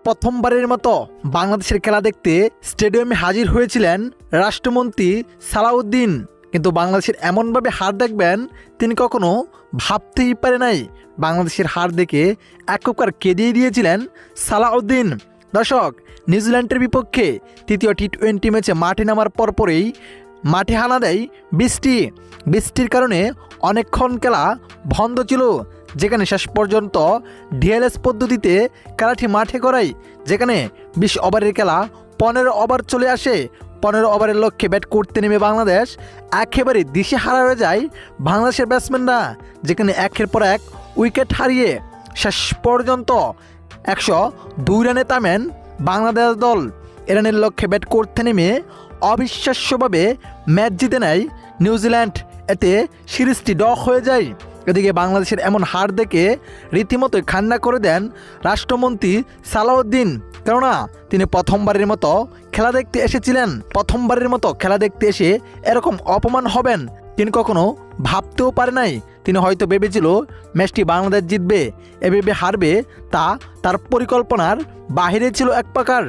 প্রথমবারের মতো বাংলাদেশের খেলা দেখতে স্টেডিয়ামে হাজির হয়েছিলেন রাষ্ট্রমন্ত্রী সালাউদ্দিন। কিন্তু বাংলাদেশের এমনভাবে হার দেখবেন তিনি কখনো ভাবতেই পারে নাই। বাংলাদেশের হার দেখে এক প্রকার কেঁদেই দিয়েছিলেন সালাউদ্দিন। দর্শক, নিউজিল্যান্ডের বিপক্ষে তৃতীয় টি-20 ম্যাচে মাঠে নামার পরপরই মাঠে হানা দেয় বৃষ্টির কারণে অনেকক্ষণ খেলা বন্ধ ছিল, যেখানে শেষ পর্যন্ত ডিএলএস পদ্ধতিতে খেলাটি মাঠে করায়, যেখানে 20 ওভারের খেলা 15 ওভার চলে আসে। 15 ওভারের লক্ষ্যে ব্যাট করতে নেমে বাংলাদেশ একেবারে দিশেহারা হয়ে যায় বাংলাদেশের ব্যাটসম্যানরা, যেখানে একের পর এক উইকেট হারিয়ে শেষ পর্যন্ত 102 রানে থামেন বাংলাদেশ দল। এ রানের লক্ষ্যে ব্যাট করতে নেমে অবিশ্বাস্যভাবে ম্যাচ জিতে নেয় নিউজিল্যান্ড। এতে সিরিজটি ড্র হয়ে যায়। এদিকে বাংলাদেশের এমন হার দেখে রীতিমতো কান্না করে দেন রাষ্ট্রমন্ত্রী সালাউদ্দিন, কেননা তিনি প্রথমবারের মতো খেলা দেখতে এসেছিলেন। প্রথমবারের মতো খেলা দেখতে এসে এরকম অপমান হবেন তিনি কখনো ভাবতেও পারে নাই। তিনি হয়তো ভেবেছিল ম্যাচটি বাংলাদেশ জিতবে, এভাবে হারবে তা তার পরিকল্পনার বাহিরে ছিল এক প্রকার।